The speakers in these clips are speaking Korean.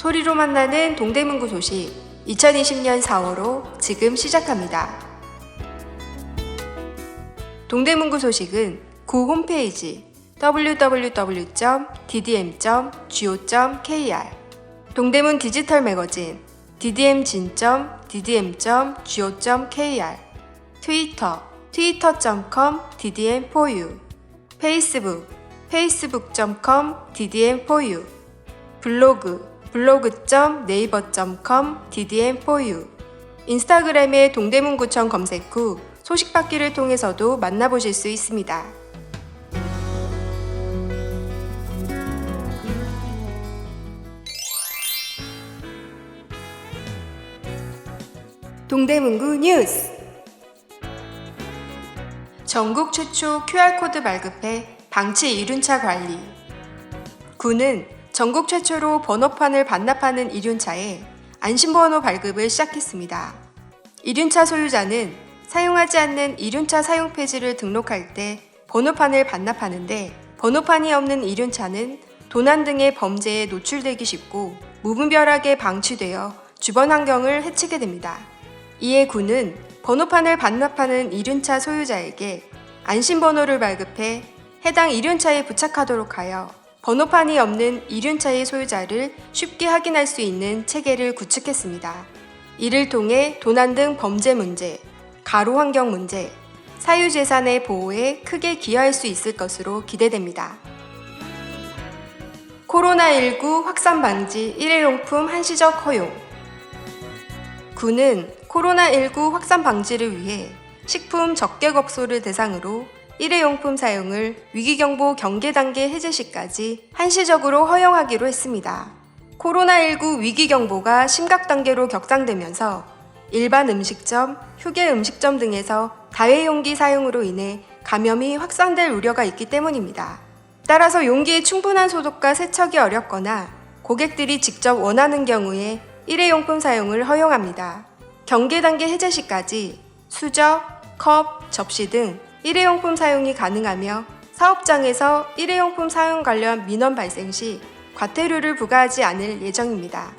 소리로 만나는 동대문구 소식 2020년 4월호 지금 시작합니다. 동대문구 소식은 구 홈페이지 www.ddm.go.kr 동대문 디지털 매거진 ddm.go.kr 트위터 twitter.com ddm4u 페이스북 facebook.com ddm4u 블로그 블로그.naver.com ddm4u 인스타그램의 동대문구청 검색 후 소식 받기를 통해서도 만나보실 수 있습니다. 동대문구 뉴스! 전국 최초 QR코드 발급해 방치 이륜차 관리. 구는 전국 최초로 번호판을 반납하는 이륜차에 안심번호 발급을 시작했습니다. 이륜차 소유자는 사용하지 않는 이륜차 사용 폐지를 등록할 때 번호판을 반납하는데 번호판이 없는 이륜차는 도난 등의 범죄에 노출되기 쉽고 무분별하게 방치되어 주변 환경을 해치게 됩니다. 이에 구는 번호판을 반납하는 이륜차 소유자에게 안심번호를 발급해 해당 이륜차에 부착하도록 하여 번호판이 없는 이륜차의 소유자를 쉽게 확인할 수 있는 체계를 구축했습니다. 이를 통해 도난 등 범죄 문제, 가로 환경 문제, 사유재산의 보호에 크게 기여할 수 있을 것으로 기대됩니다. 코로나19 확산 방지 일회용품 한시적 허용. 구는 코로나19 확산 방지를 위해 식품 적객업소를 대상으로 일회용품 사용을 위기경보 경계 단계 해제 시까지 한시적으로 허용하기로 했습니다. 코로나19 위기경보가 심각 단계로 격상되면서 일반 음식점, 휴게 음식점 등에서 다회용기 사용으로 인해 감염이 확산될 우려가 있기 때문입니다. 따라서 용기의 충분한 소독과 세척이 어렵거나 고객들이 직접 원하는 경우에 일회용품 사용을 허용합니다. 경계 단계 해제 시까지 수저, 컵, 접시 등 일회용품 사용이 가능하며 사업장에서 일회용품 사용 관련 민원 발생 시 과태료를 부과하지 않을 예정입니다.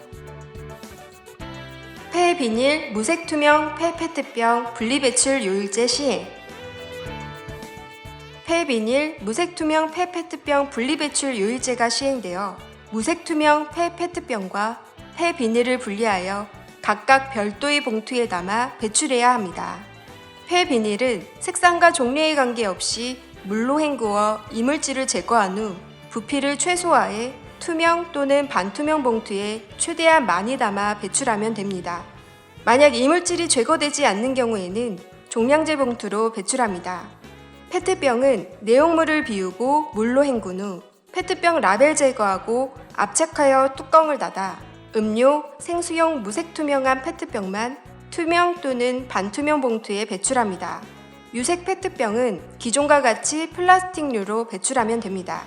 폐비닐, 무색투명 폐페트병 분리배출 요일제 시행. 폐비닐, 무색투명 폐페트병 분리배출 요일제가 시행되어 무색투명 폐페트병과 폐비닐을 분리하여 각각 별도의 봉투에 담아 배출해야 합니다. 폐비닐은 색상과 종류에 관계없이 물로 헹구어 이물질을 제거한 후 부피를 최소화해 투명 또는 반투명 봉투에 최대한 많이 담아 배출하면 됩니다. 만약 이물질이 제거되지 않는 경우에는 종량제 봉투로 배출합니다. 페트병은 내용물을 비우고 물로 헹군 후 페트병 라벨 제거하고 압착하여 뚜껑을 닫아 음료, 생수용 무색투명한 페트병만 투명 또는 반투명 봉투에 배출합니다. 유색 페트병은 기존과 같이 플라스틱류로 배출하면 됩니다.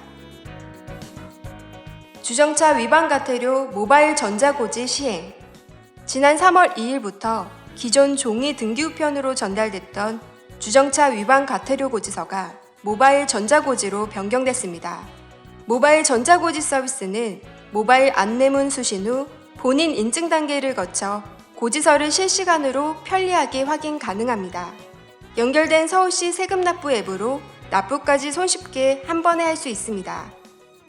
주정차 위반 과태료 모바일 전자고지 시행. 지난 3월 2일부터 기존 종이 등기우편으로 전달됐던 주정차 위반 과태료 고지서가 모바일 전자고지로 변경됐습니다. 모바일 전자고지 서비스는 모바일 안내문 수신 후 본인 인증 단계를 거쳐 고지서를 실시간으로 편리하게 확인 가능합니다. 연결된 서울시 세금납부 앱으로 납부까지 손쉽게 한 번에 할 수 있습니다.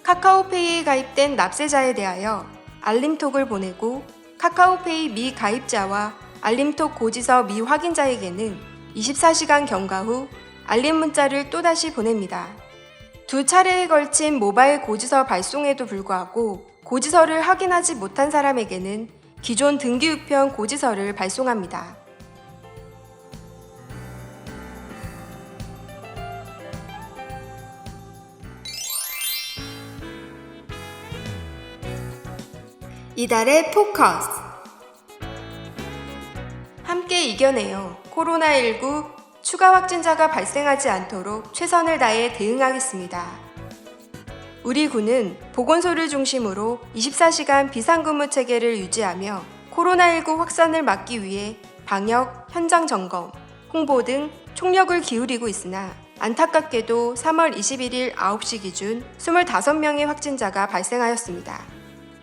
카카오페이에 가입된 납세자에 대하여 알림톡을 보내고 카카오페이 미가입자와 알림톡 고지서 미확인자에게는 24시간 경과 후 알림 문자를 또다시 보냅니다. 두 차례에 걸친 모바일 고지서 발송에도 불구하고 고지서를 확인하지 못한 사람에게는 기존 등기우편 고지서를 발송합니다. 이달의 포커스. 함께 이겨내요. 코로나19 추가 확진자가 발생하지 않도록 최선을 다해 대응하겠습니다. 우리 군은 보건소를 중심으로 24시간 비상근무 체계를 유지하며 코로나19 확산을 막기 위해 방역, 현장 점검, 홍보 등 총력을 기울이고 있으나 안타깝게도 3월 21일 9시 기준 25명의 확진자가 발생하였습니다.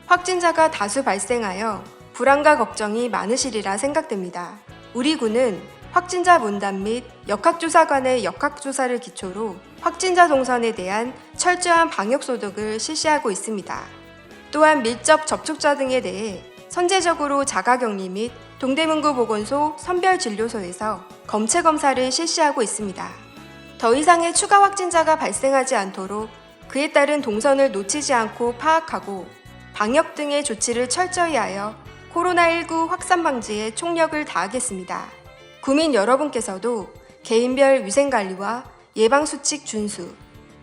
확진자가 다수 발생하여 불안과 걱정이 많으시리라 생각됩니다. 우리 군은 확진자 문단 및 역학조사 간의 역학조사를 기초로 확진자 동선에 대한 철저한 방역소독을 실시하고 있습니다. 또한 밀접 접촉자 등에 대해 선제적으로 자가격리 및 동대문구 보건소 선별진료소에서 검체 검사를 실시하고 있습니다. 더 이상의 추가 확진자가 발생하지 않도록 그에 따른 동선을 놓치지 않고 파악하고 방역 등의 조치를 철저히 하여 코로나19 확산 방지에 총력을 다하겠습니다. 구민 여러분께서도 개인별 위생관리와 예방수칙 준수,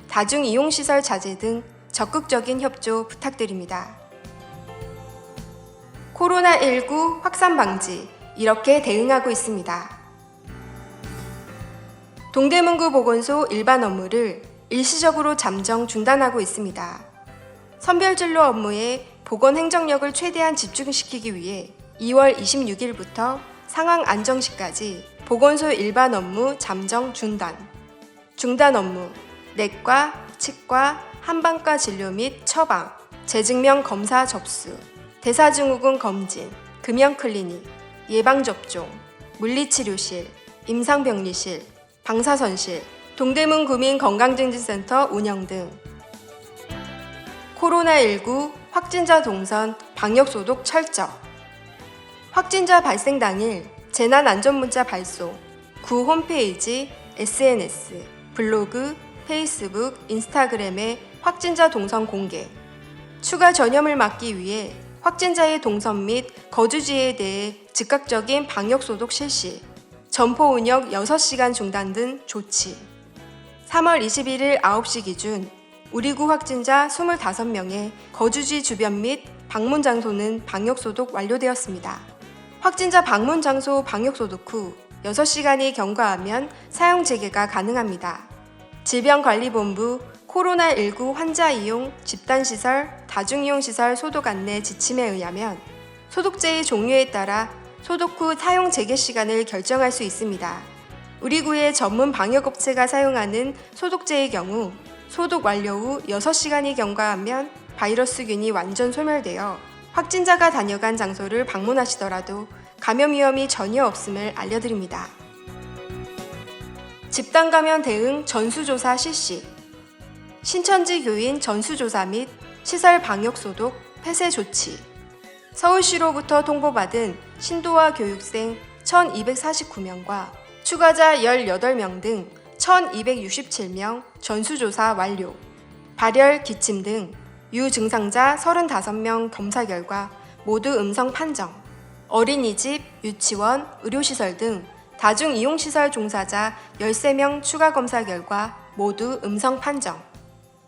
다중이용시설 자제 등 적극적인 협조 부탁드립니다. 코로나19 확산 방지, 이렇게 대응하고 있습니다. 동대문구 보건소 일반 업무를 일시적으로 잠정 중단하고 있습니다. 선별진료 업무에 보건 행정력을 최대한 집중시키기 위해 2월 26일부터 상황 안정 시까지 보건소 일반 업무 잠정 중단. 중단 업무, 내과, 치과, 한방과 진료 및 처방, 재증명 검사 접수, 대사증후군 검진, 금연클리닉, 예방접종, 물리치료실, 임상병리실, 방사선실, 동대문 구민건강증진센터 운영 등 코로나19 확진자 동선 방역소독 철저. 확진자 발생 당일 재난안전문자 발송, 구 홈페이지, SNS, 블로그, 페이스북, 인스타그램에 확진자 동선 공개. 추가 전염을 막기 위해 확진자의 동선 및 거주지에 대해 즉각적인 방역소독 실시. 점포 운영 6시간 중단 등 조치. 3월 21일 9시 기준 우리 구 확진자 25명의 거주지 주변 및 방문 장소는 방역소독 완료되었습니다. 확진자 방문 장소 방역소독 후 6시간이 경과하면 사용 재개가 가능합니다. 질병관리본부 코로나19 환자 이용 집단시설, 다중이용시설 소독 안내 지침에 의하면 소독제의 종류에 따라 소독 후 사용 재개 시간을 결정할 수 있습니다. 우리 구의 전문 방역업체가 사용하는 소독제의 경우 소독 완료 후 6시간이 경과하면 바이러스균이 완전 소멸되어 확진자가 다녀간 장소를 방문하시더라도 감염 위험이 전혀 없음을 알려드립니다. 집단 감염 대응 전수조사 실시. 신천지 교인 전수조사 및 시설 방역 소독 폐쇄 조치. 서울시로부터 통보받은 신도와 교육생 1,249명과 추가자 18명 등 1,267명 전수조사 완료. 발열, 기침 등 유증상자 35명 검사 결과 모두 음성 판정. 어린이집, 유치원, 의료시설 등 다중이용시설 종사자 13명 추가 검사 결과 모두 음성 판정.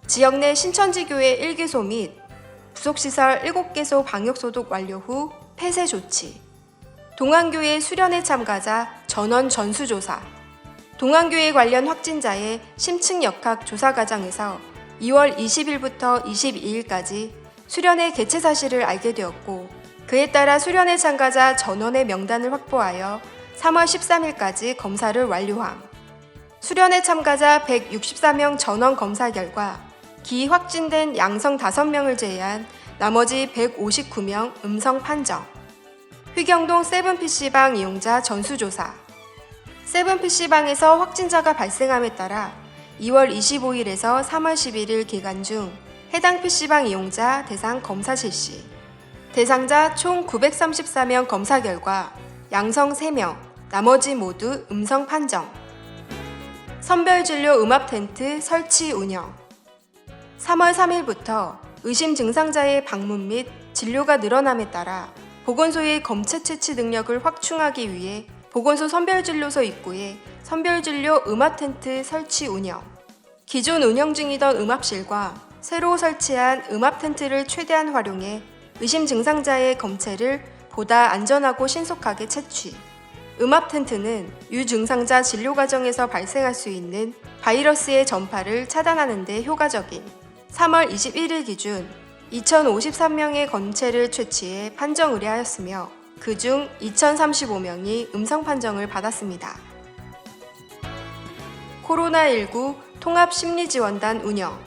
지역 내 신천지교회 1개소 및 부속시설 7개소 방역소독 완료 후 폐쇄 조치. 동안교회 수련회 참가자 전원 전수조사. 동안교회 관련 확진자의 심층 역학 조사 과정에서 2월 20일부터 22일까지 수련회 개최 사실을 알게 되었고 그에 따라 수련회 참가자 전원의 명단을 확보하여 3월 13일까지 검사를 완료함. 수련회 참가자 164명 전원 검사 결과 기 확진된 양성 5명을 제외한 나머지 159명 음성 판정. 휘경동 세븐PC방 이용자 전수조사. 세븐PC방에서 확진자가 발생함에 따라 2월 25일에서 3월 11일 기간 중 해당 PC방 이용자 대상 검사 실시. 대상자 총 934명 검사 결과 양성 3명, 나머지 모두 음성 판정. 선별진료 음압 텐트 설치 운영. 3월 3일부터 의심 증상자의 방문 및 진료가 늘어남에 따라 보건소의 검체 채취 능력을 확충하기 위해 보건소 선별진료소 입구에 선별진료 음압 텐트 설치 운영. 기존 운영 중이던 음압실과 새로 설치한 음압 텐트를 최대한 활용해 의심 증상자의 검체를 보다 안전하고 신속하게 채취. 음압 텐트는 유증상자 진료 과정에서 발생할 수 있는 바이러스의 전파를 차단하는 데 효과적인 3월 21일 기준 2,053명의 검체를 채취해 판정 의뢰하였으며 그중 2,035명이 음성 판정을 받았습니다. 코로나19 통합심리지원단 운영.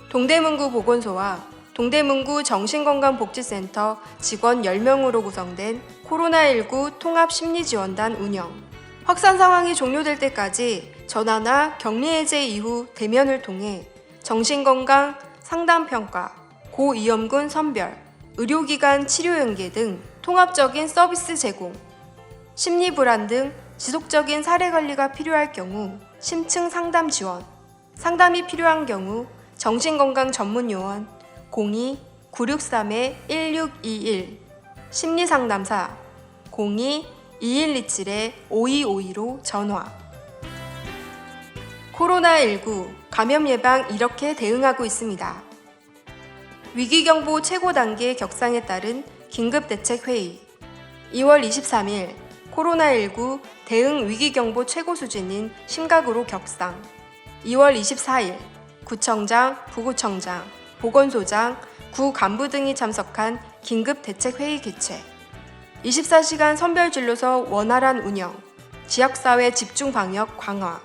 동대문구 보건소와 동대문구 정신건강복지센터 직원 10명으로 구성된 코로나19 통합심리지원단 운영. 확산 상황이 종료될 때까지 전화나 격리해제 이후 대면을 통해 정신건강 상담평가, 고위험군 선별, 의료기관 치료 연계 등 통합적인 서비스 제공, 심리불안 등 지속적인 사례관리가 필요할 경우 심층 상담 지원, 상담이 필요한 경우 정신건강 전문요원 02-963-1621, 심리상담사 02-2127-5252로 전화. 코로나19 감염 예방 이렇게 대응하고 있습니다. 위기경보 최고 단계 격상에 따른 긴급대책회의 2월 23일 코로나19 대응 위기경보 최고 수준인 심각으로 격상 2월 24일 구청장, 부구청장, 보건소장, 구 간부 등이 참석한 긴급대책회의 개최 24시간 선별진료소 원활한 운영, 지역사회 집중방역 강화,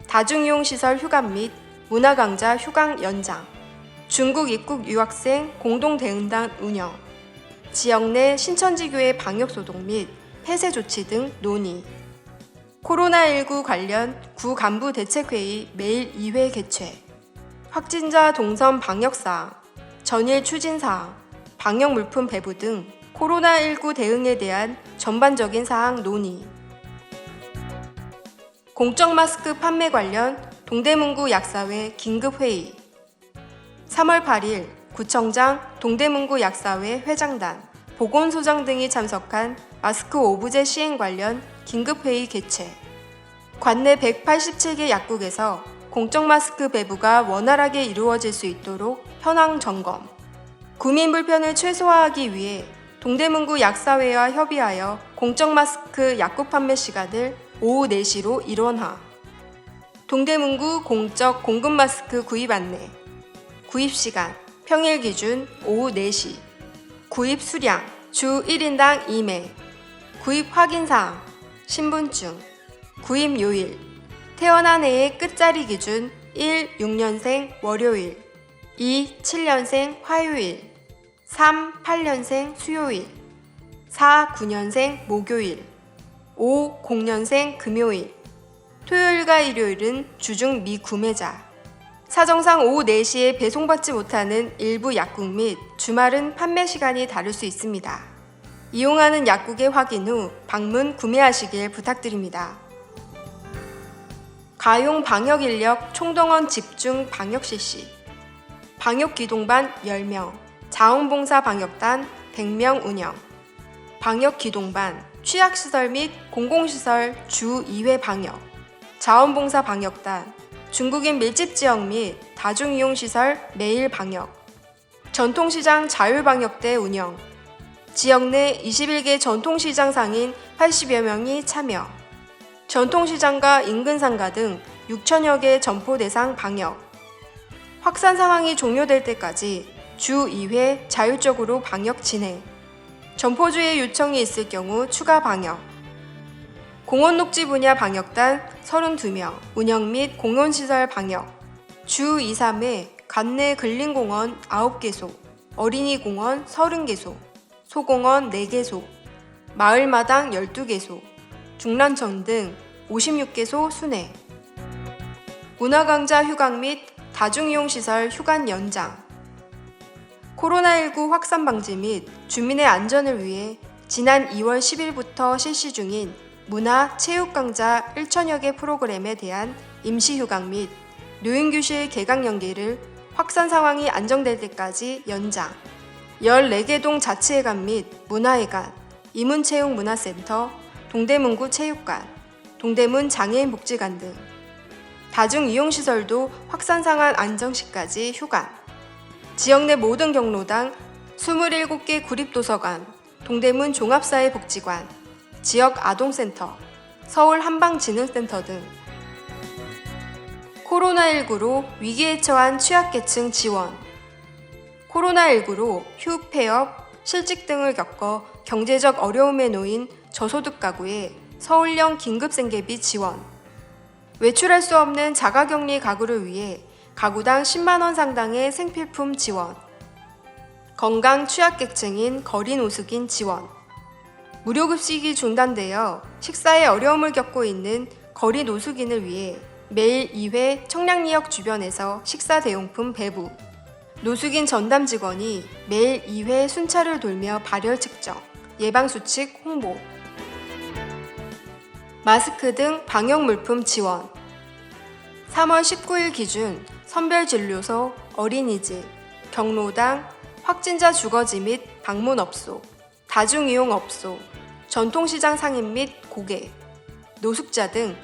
다중이용시설 휴관 및 문화강좌 휴강 연장, 중국 입국 유학생 공동대응단 운영, 지역 내 신천지교회 방역소독 및 폐쇄 조치 등 논의, 코로나19 관련 구 간부 대책회의 매일 2회 개최, 확진자 동선 방역사항, 전일 추진사항, 방역물품 배부 등 코로나19 대응에 대한 전반적인 사항 논의, 공적 마스크 판매 관련 동대문구 약사회 긴급회의 3월 8일 구청장, 동대문구 약사회 회장단, 보건소장 등이 참석한 마스크 오브제 시행 관련 긴급회의 개최 관내 187개 약국에서 공적 마스크 배부가 원활하게 이루어질 수 있도록 현황 점검, 구민 불편을 최소화하기 위해 동대문구 약사회와 협의하여 공적 마스크 약국 판매 시간을 오후 4시로 일원화, 동대문구 공적 공급 마스크 구입 안내, 구입 시간 평일 기준 오후 4시, 구입 수량 주 1인당 2매, 구입 확인사항, 신분증, 구입 요일, 태어난 해의 끝자리 기준 1. 6년생 월요일, 2. 7년생 화요일, 3. 8년생 수요일, 4. 9년생 목요일, 5. 0년생 금요일, 토요일과 일요일은 주중 미구매자, 사정상 오후 4시에 배송받지 못하는 일부 약국 및 주말은 판매 시간이 다를 수 있습니다. 이용하는 약국의 확인 후 방문 구매하시길 부탁드립니다. 가용 방역인력 총동원 집중 방역 실시, 방역기동반 10명, 자원봉사 방역단 100명 운영, 방역기동반, 취약시설 및 공공시설 주 2회 방역, 자원봉사 방역단, 중국인 밀집지역 및 다중이용시설 매일 방역, 전통시장 자율방역대 운영, 지역 내 21개 전통시장 상인 80여 명이 참여, 전통시장과 인근 상가 등 6천여 개 점포 대상 방역, 확산 상황이 종료될 때까지 주 2회 자율적으로 방역 진행, 점포주의 요청이 있을 경우 추가 방역, 공원녹지 분야 방역단 32명, 운영 및 공원시설 방역, 주 2, 3회 관내 근린공원 9개소, 어린이공원 30개소, 소공원 4개소, 마을마당 12개소, 중란천 등 56개소 순회, 문화강좌 휴강 및 다중이용시설 휴관 연장, 코로나19 확산 방지 및 주민의 안전을 위해 지난 2월 10일부터 실시 중인 문화, 체육강좌 1천여 개 프로그램에 대한 임시휴강 및 노인교실 개강 연기를 확산 상황이 안정될 때까지 연장, 14개 동 자치회관 및 문화회관, 이문체육문화센터, 동대문구 체육관, 동대문 장애인복지관 등 다중이용시설도 확산 상황 안정 시까지 휴관, 지역 내 모든 경로당 27개 구립도서관, 동대문 종합사회복지관, 지역 아동센터, 서울 한방지능센터 등 코로나19로 위기에 처한 취약계층 지원, 코로나19로 휴, 폐업, 실직 등을 겪어 경제적 어려움에 놓인 저소득 가구에 서울형 긴급생계비 지원, 외출할 수 없는 자가격리 가구를 위해 가구당 10만 원 상당의 생필품 지원, 건강 취약계층인 거리 노숙인 지원. 무료급식이 중단되어 식사에 어려움을 겪고 있는 거리 노숙인을 위해 매일 2회 청량리역 주변에서 식사 대용품 배부. 노숙인 전담 직원이 매일 2회 순찰을 돌며 발열 측정, 예방수칙 홍보. 마스크 등 방역 물품 지원. 3월 19일 기준 선별진료소, 어린이집, 경로당, 확진자 주거지 및 방문업소, 다중이용업소, 전통시장 상인 및 고객, 노숙자 등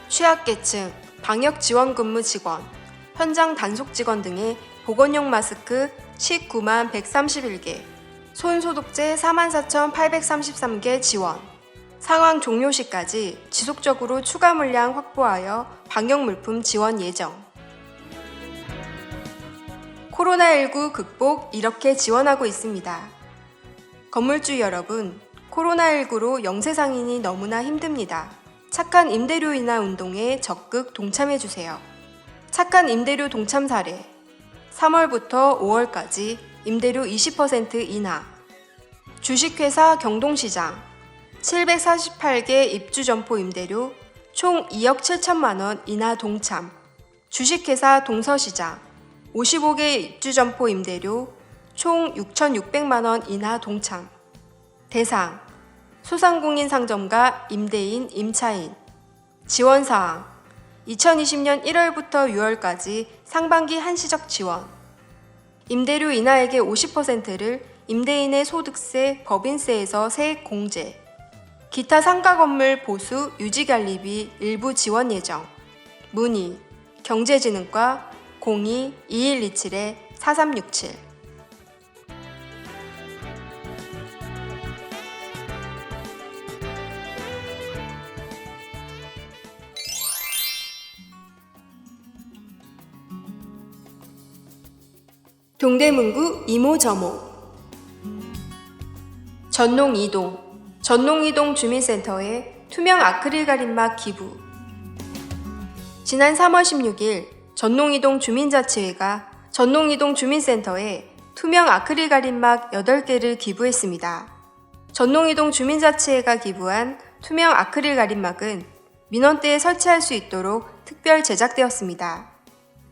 취약계층, 방역지원근무 직원, 현장 단속 직원 등의 보건용 마스크 19만 131개, 손소독제 44,833개 지원. 상황 종료 시까지 지속적으로 추가 물량 확보하여 방역물품 지원 예정. 코로나19 극복 이렇게 지원하고 있습니다. 건물주 여러분, 코로나19로 영세상인이 너무나 힘듭니다. 착한 임대료 인하 운동에 적극 동참해주세요. 착한 임대료 동참 사례. 3월부터 5월까지 임대료 20% 인하. 주식회사 경동시장 748개 입주점포 임대료 총 2억 7천만 원 인하 동참. 주식회사 동서시장 55개 입주점포 임대료 총 6,600만 원 인하 동참. 대상 소상공인 상점가 임대인 임차인. 지원사항 2020년 1월부터 6월까지 상반기 한시적 지원. 임대료 인하액의 50%를 임대인의 소득세, 법인세에서 세액 공제. 기타 상가 건물 보수 유지 관리비 일부 지원 예정. 문의 경제진흥과 02-2127-4367. 동대문구 이모저모. 전농이동 주민센터에 투명 아크릴 가림막 기부. 지난 3월 16일 전농이동 주민자치회가 전농이동 주민센터에 투명 아크릴 가림막 8개를 기부했습니다. 전농이동 주민자치회가 기부한 투명 아크릴 가림막은 민원대에 설치할 수 있도록 특별 제작되었습니다.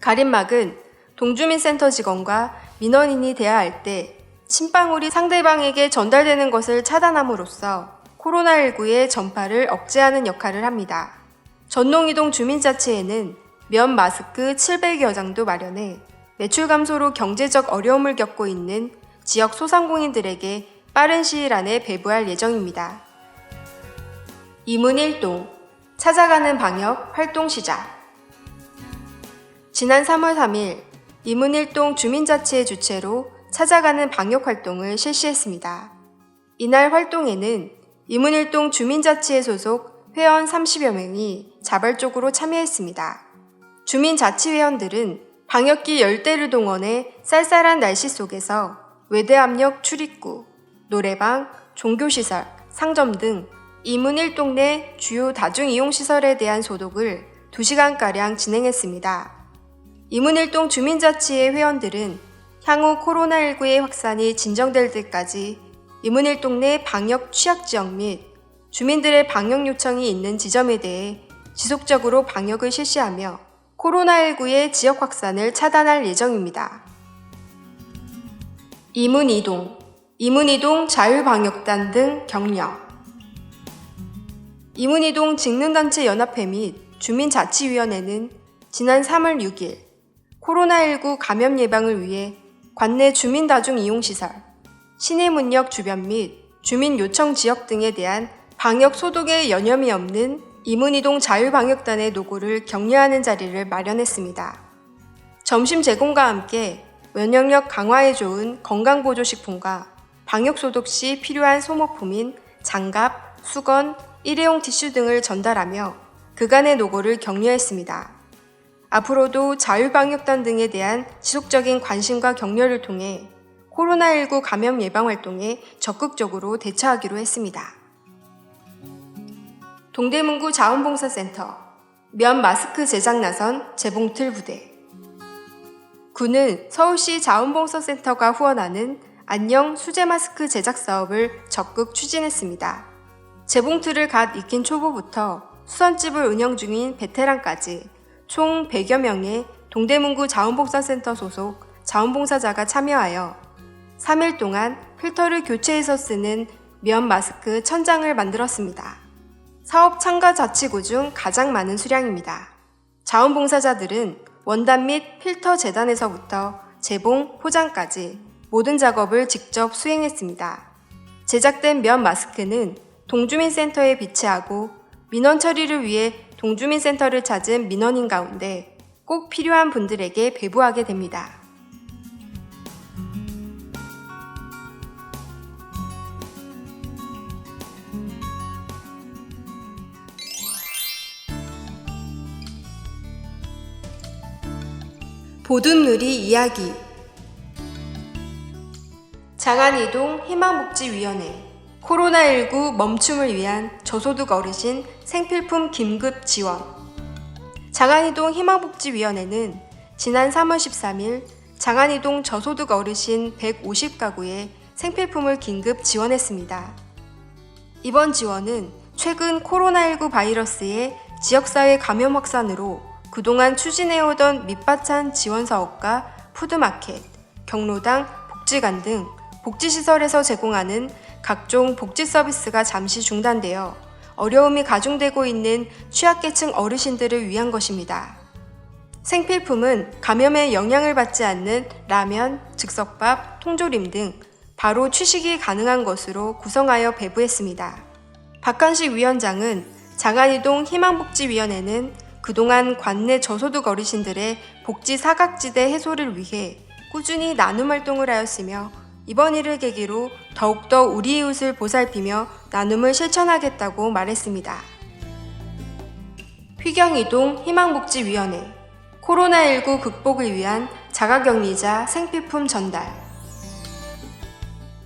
가림막은 동주민센터 직원과 민원인이 대화할 때 침방울이 상대방에게 전달되는 것을 차단함으로써 코로나19의 전파를 억제하는 역할을 합니다. 전농이동 주민자치회는 면 마스크 700여 장도 마련해 매출 감소로 경제적 어려움을 겪고 있는 지역 소상공인들에게 빠른 시일 안에 배부할 예정입니다. 이문일동 찾아가는 방역 활동 시작. 지난 3월 3일 이문일동 주민자치회 주최로 찾아가는 방역 활동을 실시했습니다. 이날 활동에는 이문일동 주민자치회 소속 회원 30여 명이 자발적으로 참여했습니다. 주민자치회원들은 방역기 10대를 동원해 쌀쌀한 날씨 속에서 외대압력 출입구, 노래방, 종교시설, 상점 등 이문일동 내 주요 다중이용시설에 대한 소독을 2시간가량 진행했습니다. 이문일동 주민자치회 회원들은 향후 코로나19의 확산이 진정될 때까지 이문일동 내 방역 취약지역 및 주민들의 방역 요청이 있는 지점에 대해 지속적으로 방역을 실시하며 코로나19의 지역 확산을 차단할 예정입니다. 이문이동 자율방역단 등 격려. 이문이동 직능단체 연합회 및 주민자치위원회는 지난 3월 6일 코로나19 감염 예방을 위해 관내 주민다중이용시설, 시내문역 주변 및 주민 요청 지역 등에 대한 방역 소독에 여념이 없는 이문이동 자율방역단의 노고를 격려하는 자리를 마련했습니다. 점심 제공과 함께 면역력 강화에 좋은 건강보조식품과 방역소독 시 필요한 소모품인 장갑, 수건, 일회용 티슈 등을 전달하며 그간의 노고를 격려했습니다. 앞으로도 자율방역단 등에 대한 지속적인 관심과 격려를 통해 코로나19 감염 예방 활동에 적극적으로 대처하기로 했습니다. 동대문구 자원봉사센터 면 마스크 제작 나선 재봉틀 부대. 구는 서울시 자원봉사센터가 후원하는 안녕 수제 마스크 제작 사업을 적극 추진했습니다. 재봉틀을 갓 익힌 초보부터 수선집을 운영 중인 베테랑까지 총 100여 명의 동대문구 자원봉사센터 소속 자원봉사자가 참여하여 3일 동안 필터를 교체해서 쓰는 면 마스크 1000장을 만들었습니다. 사업 참가 자치구 중 가장 많은 수량입니다. 자원봉사자들은 원단 및 필터 재단에서부터 재봉, 포장까지 모든 작업을 직접 수행했습니다. 제작된 면 마스크는 동주민센터에 비치하고 민원 처리를 위해 동주민센터를 찾은 민원인 가운데 꼭 필요한 분들에게 배부하게 됩니다. 보듬누리 이야기 장안이동 희망복지위원회 코로나19 멈춤을 위한 저소득 어르신 생필품 긴급 지원 장안이동 희망복지위원회는 지난 3월 13일 장안이동 저소득 어르신 150가구에 생필품을 긴급 지원했습니다. 이번 지원은 최근 코로나19 바이러스의 지역사회 감염 확산으로 그동안 추진해오던 밑반찬 지원 사업과 푸드마켓, 경로당, 복지관 등 복지시설에서 제공하는 각종 복지 서비스가 잠시 중단되어 어려움이 가중되고 있는 취약계층 어르신들을 위한 것입니다. 생필품은 감염에 영향을 받지 않는 라면, 즉석밥, 통조림 등 바로 취식이 가능한 것으로 구성하여 배부했습니다. 박한식 위원장은 장안이동 희망복지위원회는 그동안 관내 저소득 어르신들의 복지 사각지대 해소를 위해 꾸준히 나눔 활동을 하였으며 이번 일을 계기로 더욱더 우리 이웃을 보살피며 나눔을 실천하겠다고 말했습니다. 휘경이동 희망복지위원회 코로나19 극복을 위한 자가격리자 생필품 전달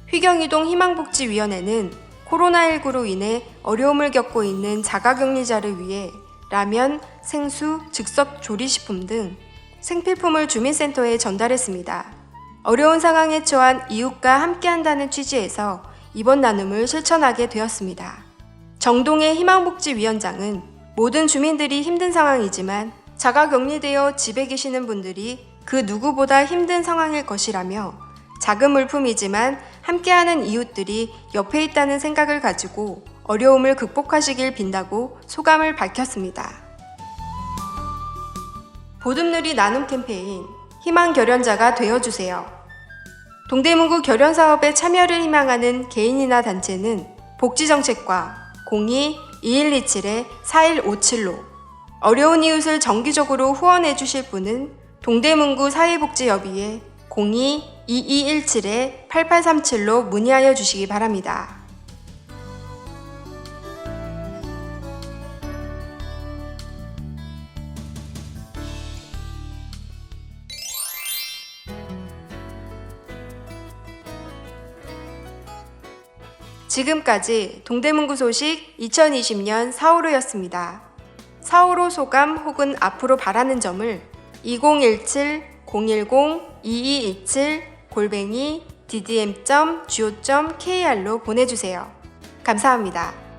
휘경이동 희망복지위원회는 코로나19로 인해 어려움을 겪고 있는 자가격리자를 위해 라면, 생수, 즉석 조리식품 등 생필품을 주민센터에 전달했습니다. 어려운 상황에 처한 이웃과 함께한다는 취지에서 이번 나눔을 실천하게 되었습니다. 정동의 희망복지위원장은 모든 주민들이 힘든 상황이지만 자가격리되어 집에 계시는 분들이 그 누구보다 힘든 상황일 것이라며 작은 물품이지만 함께하는 이웃들이 옆에 있다는 생각을 가지고 어려움을 극복하시길 빈다고 소감을 밝혔습니다. 보듬누리 나눔 캠페인 희망 결연자가 되어주세요. 동대문구 결연사업에 참여를 희망하는 개인이나 단체는 복지정책과 02-2127-4157로 어려운 이웃을 정기적으로 후원해 주실 분은 동대문구 사회복지협의회 02-2217-8837로 문의하여 주시기 바랍니다. 지금까지 동대문구 소식 2020년 4월호였습니다. 4월호 소감 혹은 앞으로 바라는 점을 2017-010-2227 @ddm.go.kr로 보내주세요. 감사합니다.